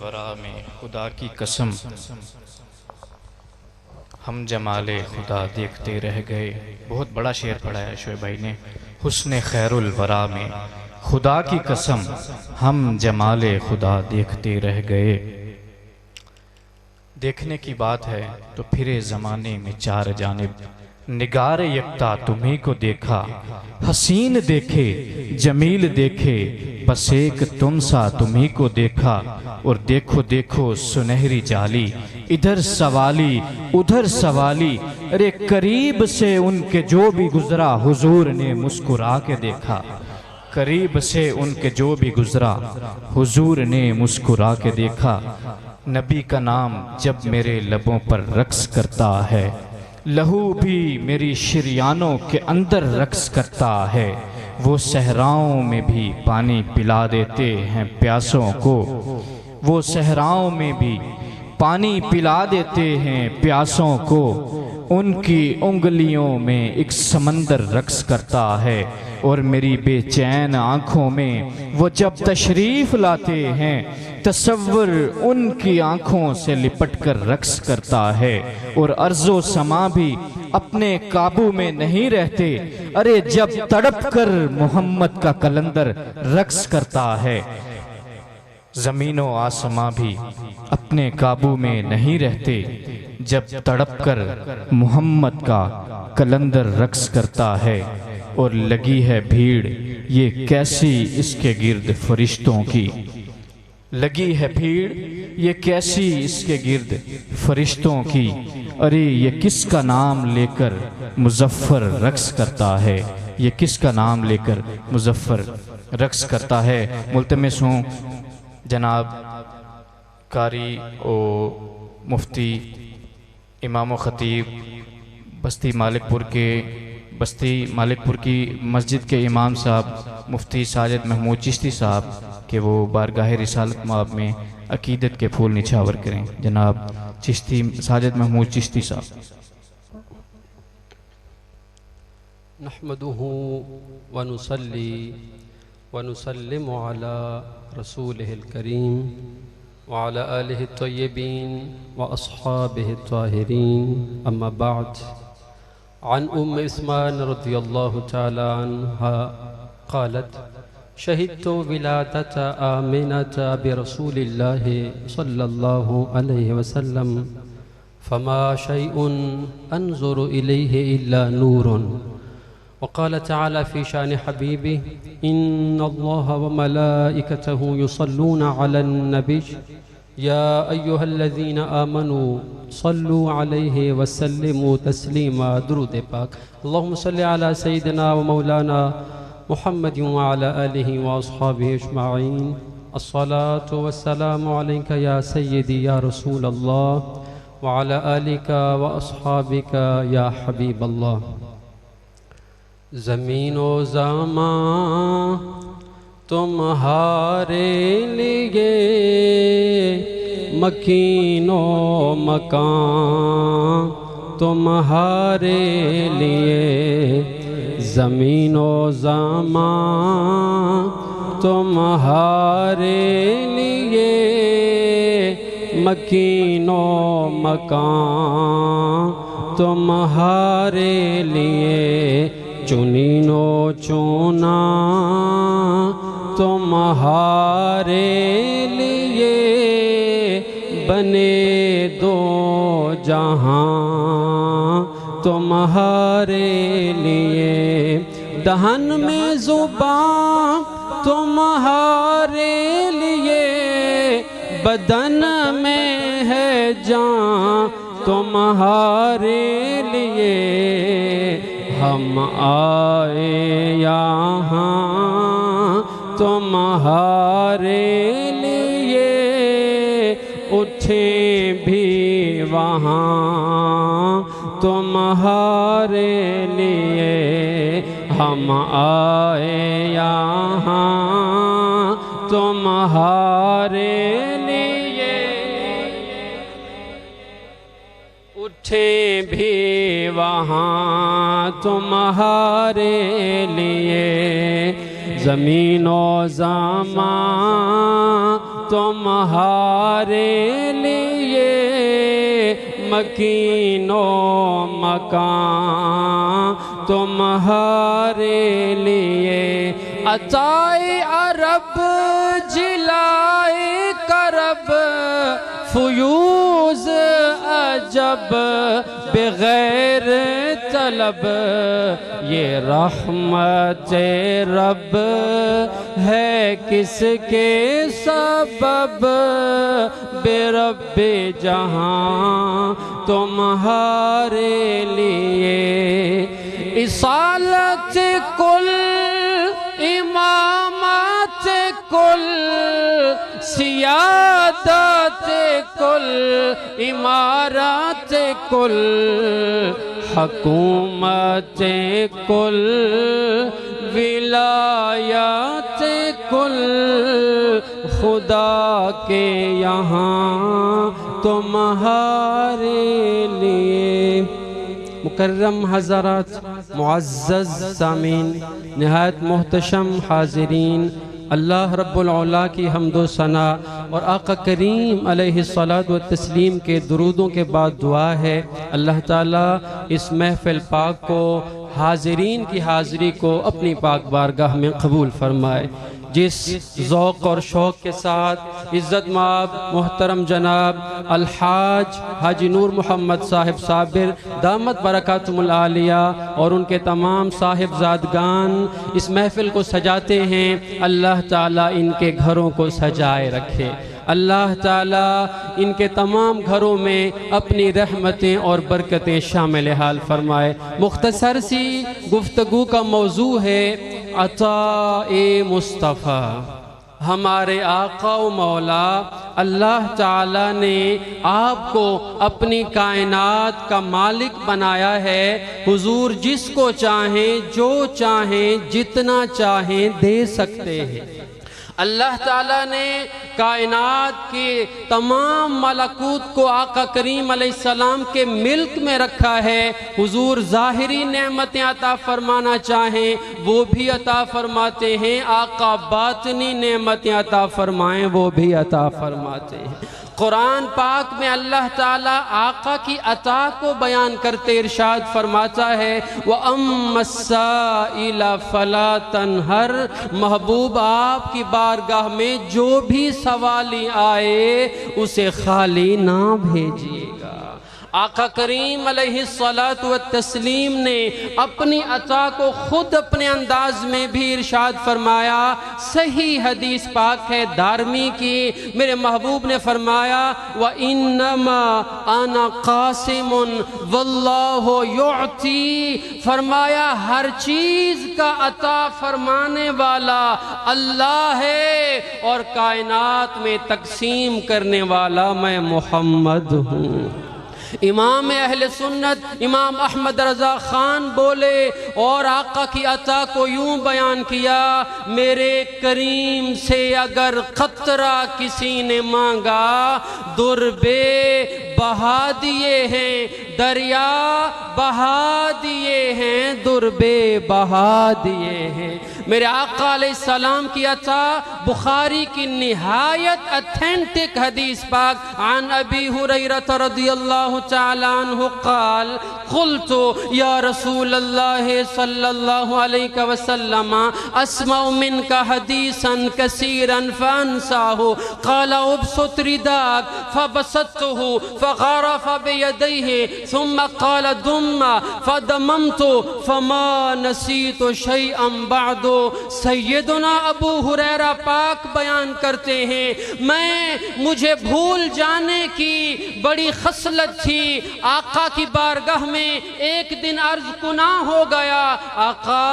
الورا میں خدا کی قسم ہم جمال خدا دیکھتے رہ گئے. بہت بڑا شعر پڑھا ہے شعیب بھائی نے. حسن خیر الورا میں خدا کی قسم ہم جمال خدا دیکھتے رہ گئے. دیکھنے کی بات ہے تو پھرے زمانے میں چار جانب نگار یکتا تمہیں کو دیکھا. حسین دیکھے جمیل دیکھے بس ایک تم سا تمہیں کو دیکھا. اور دیکھو دیکھو سنہری جالی ادھر سوالی ادھر سوالی. ارے قریب سے ان کے جو بھی گزرا حضور نے مسکرا کے دیکھا. قریب سے ان کے جو بھی گزرا حضور نے مسکرا کے دیکھا. نبی کا نام جب میرے لبوں پر رقص کرتا ہے لہو بھی میری شریانوں کے اندر رقص کرتا ہے. وہ صحراؤں میں بھی پانی پلا دیتے ہیں پیاسوں کو. وہ صحراؤں میں بھی پانی پلا دیتے ہیں پیاسوں کو. ان کی انگلیوں میں ایک سمندر رقص کرتا ہے. اور میری بے چین آنکھوں میں وہ جب تشریف لاتے ہیں تصور ان کی آنکھوں سے لپٹ کر رقص کرتا ہے. اور ارض و سما بھی اپنے قابو میں نہیں رہتے. ارے جب تڑپ کر محمد کا کلندر رقص کرتا ہے. زمین و آسماں بھی اپنے قابو میں نہیں رہتے جب تڑپ کر محمد کا کلندر رقص کرتا ہے. اور لگی ہے بھیڑ یہ کیسی اس کے گرد فرشتوں کی. لگی ہے بھیڑ یہ کیسی اس کے گرد فرشتوں کی. ارے یہ کس کا نام لے کر مظفر رقص کرتا ہے. یہ کس کا نام لے کر مظفر رقص کرتا ہے. ملتمس ہوں جناب قاری و مفتی امام و خطیب بستی مالک پور کی مسجد کے امام صاحب مفتی ساجد محمود چشتی صاحب کہ وہ بارگاہ رسالت مآب میں عقیدت کے پھول نچھاور کریں. جناب چشتی ساجد محمود چشتی صاحب. نحمده ونصلي ونسلم على رسوله الكريم وعلى آله الطيبين وأصحابه الطاهرين. أما بعد، عن عثمان رضي الله تعالى عنها قالت: شهدت ولادة آمنة برسول الله صلى الله عليه وسلم فما شيء أنظر إليه إلا نور. وقال تعالى في شان حبيبه: إن الله وملائكته يصلون على النبي يا أيها الذين آمنوا صلوا عليه وسلموا تسليما. درود پاک. اللهم صل على سيدنا ومولانا محمد وعلى آله وأصحابه أجمعين. الصلاة والسلام عليك يا سيدي يا رسول الله وعلى آلك وأصحابك يا حبيب الله. زمین و زمان تمہارے لیے مکین و مکان تمہارے لیے. زمین و زمان تمہارے لیے مکین و مکان تمہارے لیے. چنین و چونا تمہارے لیے بنے دو جہاں تمہارے لیے. دہن میں زبان تمہارے لیے بدن میں ہے جان تمہارے لیے. ہم آئے یہاں تمہارے لیے اٹھیں بھی وہاں تمہارے لیے. ہم آئے یہاں تمہارے لیے اٹھیں بھی وہاں تمہارے لیے. زمین و زمان تمہارے لیے مکین و مکان تمہارے لیے عطائے عرب جلائے کرب فیوز عجب بغیر طلب یہ رحمت رب ہے کس کے سبب بے رب جہاں تمہارے لیے اصالت کل امامت کل سیادت کل امارات کل حکومت کل ولایات کل خدا کے یہاں تمہارے لیے۔ مکرم حضرات، معزز سامعین، نہایت محتشم حاضرین، اللہ رب العلا کی حمد و ثنا اور آقا کریم علیہ الصلاۃ والتسلیم کے درودوں کے بعد دعا ہے اللہ تعالیٰ اس محفل پاک کو، حاضرین کی حاضری کو اپنی پاک بارگاہ میں قبول فرمائے۔ جس ذوق اور شوق کے ساتھ عزت مآب محترم جناب الحاج حاجی نور محمد صاحب صابر دامت برکاتہم العالیہ اور ان کے تمام صاحبزادگان اس محفل کو سجاتے ہیں، اللہ تعالیٰ ان کے گھروں کو سجائے رکھے، اللہ تعالیٰ ان کے تمام گھروں میں اپنی رحمتیں اور برکتیں شامل حال فرمائے۔ مختصر سی گفتگو کا موضوع ہے عطاء مصطفیٰ۔ ہمارے آقا و مولا اللہ تعالیٰ نے آپ کو اپنی کائنات کا مالک بنایا ہے، حضور جس کو چاہیں جو چاہیں جتنا چاہیں دے سکتے ہیں۔ اللہ تعالیٰ نے کائنات کی تمام ملکوت کو آقا کریم علیہ السلام کے ملک میں رکھا ہے، حضور ظاہری نعمتیں عطا فرمانا چاہیں وہ بھی عطا فرماتے ہیں، آقا باطنی نعمتیں عطا فرمائیں وہ بھی عطا فرماتے ہیں۔ قرآن پاک میں اللہ تعالیٰ آقا کی عطا کو بیان کرتے ارشاد فرماتا ہے وَأَمَّا السَّائِلَ فَلَا تَنْهَرْ، محبوب آپ کی بارگاہ میں جو بھی سوالی آئے اسے خالی نہ بھیجیے گا۔ آقا کریم علیہ السلام نے اپنی عطا کو خود اپنے انداز میں بھی ارشاد فرمایا، صحیح حدیث پاک ہے دارمی کی، میرے محبوب نے فرمایا وَإِنَّمَا أَنَا قَاسِمٌ وَاللَّهُ يُعْطِي، فرمایا ہر چیز کا عطا فرمانے والا اللہ ہے اور کائنات میں تقسیم کرنے والا میں محمد ہوں۔ امام اہل سنت امام احمد رضا خان بولے اور آقا کی عطا کو یوں بیان کیا، میرے کریم سے اگر قطرہ کسی نے مانگا دربے بہا دیے ہیں، دریا بہا دیے ہیں، دربے بہا دیے ہیں۔ میرے آقا علیہ السلام کی عطا بخاری کی نہایت اتھینٹک حدیث پاک عن ابی ہریرہ رضی اللہ تعالیٰ عنہ قال قلت یا رسول اللہ صلی اللہ علیہ وسلم اسمع منک حدیثا کثیرا فانساہ قال ابسط رداک فبسطته فغرف بیدیہ ثم قال دم فدممت فما نسیت شیئا بعد۔ سیدنا ابو ہریرہ پاک بیان کرتے ہیں مجھے بھول جانے کی بڑی خصلت تھی، آقا کی بارگاہ میں ایک دن عرض کنا ہو گیا آقا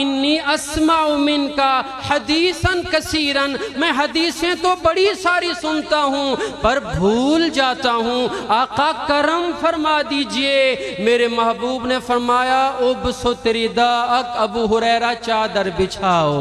انی اسمع منکا حدیثا کثیرا، میں حدیثیں تو بڑی ساری سنتا ہوں پر بھول جاتا ہوں، آقا کرم فرما دیجئے۔ میرے محبوب نے فرمایا ابسط رداءک، ابو ہریرہ چادر بچھاؤ،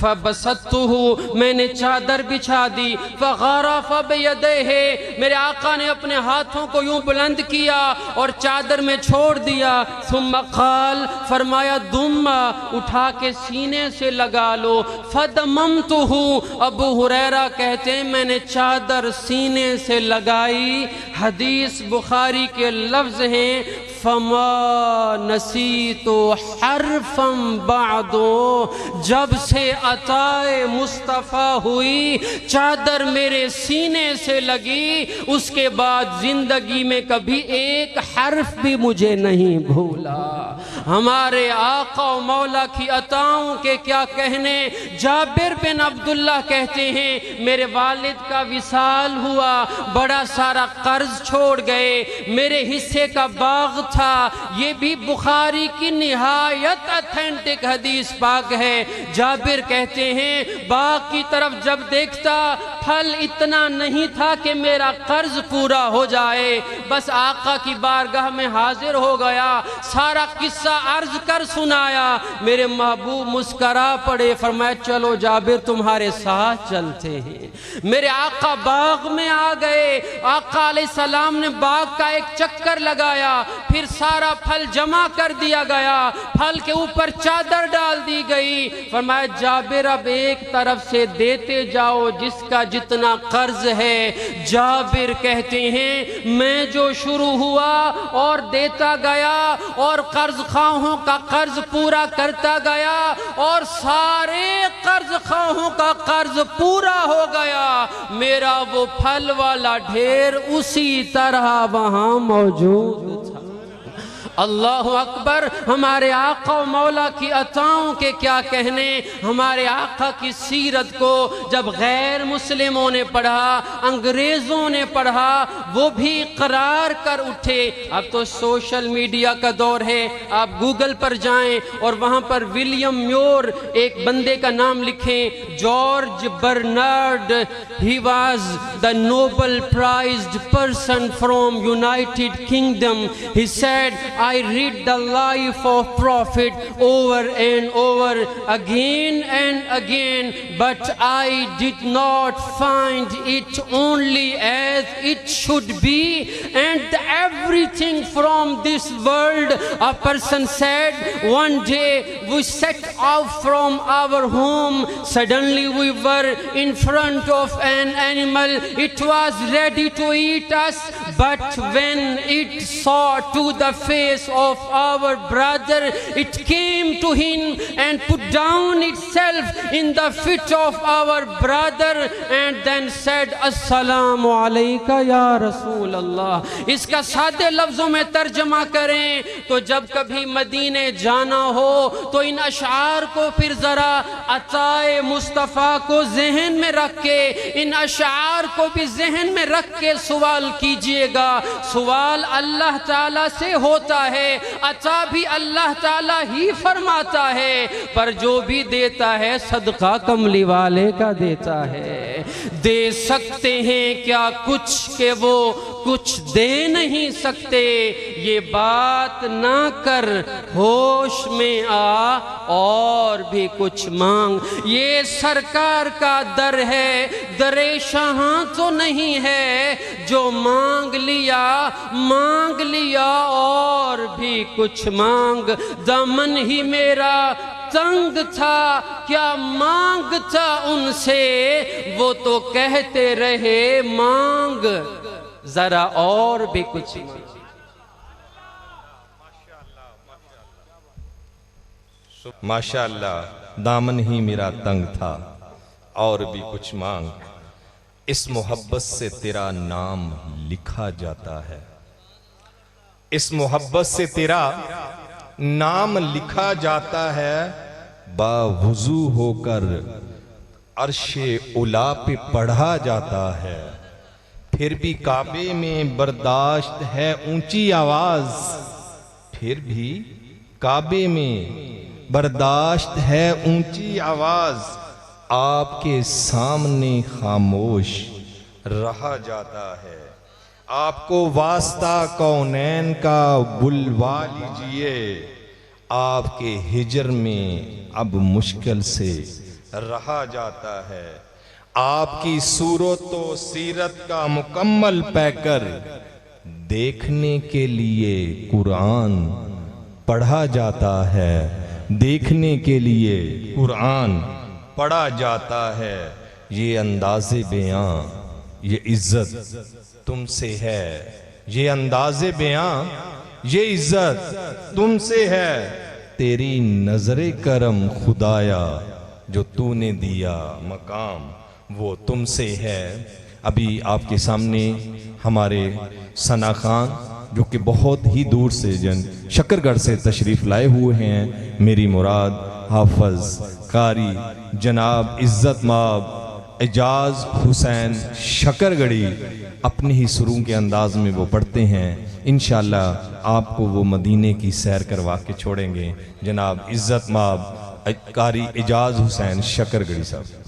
فَبَسَطْتُهُ میں نے چادر بچھا دی فَغَرَفَ بِيَدَيْهِ میرے آقا نے اپنے ہاتھوں کو یوں بلند کیا اور چادر میں چھوڑ دیا ثم قال فرمایا دم اٹھا کے سینے سے لگا لو فَدَمَمْتُهُ ابو ہریرہ کہتے ہیں میں نے چادر سینے سے لگائی حدیث بخاری کے لفظ ہیں فما نسیت حرفا بعد جب سے عطائے مصطفیٰ ہوئی چادر میرے سینے سے لگی اس کے بعد زندگی میں کبھی ایک حرف بھی مجھے نہیں بھولا ہمارے آقا و مولا کی عطاؤں کے کیا کہنے جابر بن عبداللہ کہتے ہیں میرے والد کا وصال ہوا بڑا سارا قرض چھوڑ گئے میرے حصے کا باغ تھا یہ بھی بخاری کی نہایت اتھینٹک حدیث پاک ہے جابر کہتے ہیں باغ کی طرف جب دیکھتا پھل اتنا نہیں تھا کہ میرا قرض پورا ہو جائے بس آقا کی بارگاہ میں حاضر ہو گیا سارا قصہ عرض کر سنایا میرے محبوب مسکرا پڑے فرمایا چلو جابر تمہارے ساتھ چلتے ہیں میرے آقا باغ میں آ گئے آقا علیہ السلام نے باغ کا ایک چکر لگایا پھر سارا پھل جمع کر دیا گیا پھل کے اوپر چادر ڈال دی گئی فرمایا جابر اب ایک طرف سے دیتے جاؤ جس کا جتنا قرض ہے جابر کہتے ہیں میں جو شروع ہوا اور دیتا گیا اور قرض خواہوں کا قرض پورا کرتا گیا اور سارے قرض خواہوں کا قرض پورا ہو گیا میرا وہ پھل والا ڈھیر اسی طرح وہاں موجود تھا اللہ اکبر ہمارے آقا و مولا کی عطاؤں کے کیا کہنے ہمارے آقا کی سیرت کو جب غیر مسلموں نے پڑھا انگریزوں نے پڑھا وہ بھی اقرار کر اٹھے اب تو سوشل میڈیا کا دور ہے آپ گوگل پر جائیں اور وہاں پر ولیم میور ایک بندے کا نام لکھیں George Bernard he was the Nobel prized person from United Kingdom he said I read the life of Prophet over and over again and again, but I did not find it only as it should be, and everything from this world. A person said, one day we set out from our home, suddenly we were in front of an animal. It was ready to eat us, but when it saw to the face of our brother, it came to him and put down itself in the feet of our brother and then said, Assalamu alayka ya Rasul Allah. اس کا سادے لفظوں میں ترجمہ کریں تو جب کبھی مدینے جانا ہو تو ان اشعار کو پھر ذرا عطائے مصطفیٰ کو ذہن میں رکھ کے ان اشعار کو بھی ذہن میں رکھ کے سوال کیجئے گا. سوال اللہ تعالیٰ سے ہوتا ہے, عطا بھی اللہ تعالیٰ ہی فرماتا ہے, پر جو بھی دیتا ہے صدقہ کملی والے کا دیتا ہے. دے سکتے ہیں کیا کچھ کہ وہ کچھ دے نہیں سکتے, یہ بات نہ کر ہوش میں آ اور بھی کچھ مانگ. یہ سرکار کا در ہے, در شاہاں تو نہیں ہے, جو مانگ لیا اور بھی کچھ مانگ. دامن ہی میرا تنگ تھا کیا مانگتا ان سے, وہ تو کہتے رہے مانگ ذرا اور بھی کچھ مانگ. ماشاءاللہ دامن ہی میرا تنگ تھا اور بھی کچھ مانگ. اس محبت سے تیرا نام لکھا جاتا ہے, اس محبت سے تیرا نام لکھا جاتا ہے. باوضو ہو کر عرش اولا پہ پڑھا جاتا ہے, پھر بھی کعبے میں برداشت ہے اونچی آواز, پھر بھی کعبے میں برداشت ہے اونچی آواز. آپ کے سامنے خاموش رہا جاتا ہے. آپ کو واسطہ کونین کا بلوا لیجئے, آپ کے ہجر میں اب مشکل سے رہا جاتا ہے۔ آپ کی صورت و سیرت کا مکمل پیکر دیکھنے کے لیے قرآن پڑھا جاتا ہے، دیکھنے کے لیے قرآن پڑھا جاتا ہے۔ یہ انداز بیاں، یہ عزت تم سے ہے، یہ انداز بیاں، یہ عزت تم سے ہے۔ تیری نظر کرم خدایا جو تو نے دیا مقام وہ تم سے ہے۔ ابھی آپ کے سامنے ہمارے ثنا خان جو کہ بہت ہی دور سے شکرگڑھ سے تشریف لائے ہوئے ہیں، میری مراد حافظ قاری جناب عزت مآب اعجاز حسین شکرگڑھی اپنے ہی سروں کے انداز میں وہ پڑھتے ہیں۔ انشاءاللہ آپ کو وہ مدینے کی سیر کروا کے چھوڑیں گے۔ جناب عزت مآب قاری اعجاز حسین شکرگڑھی صاحب۔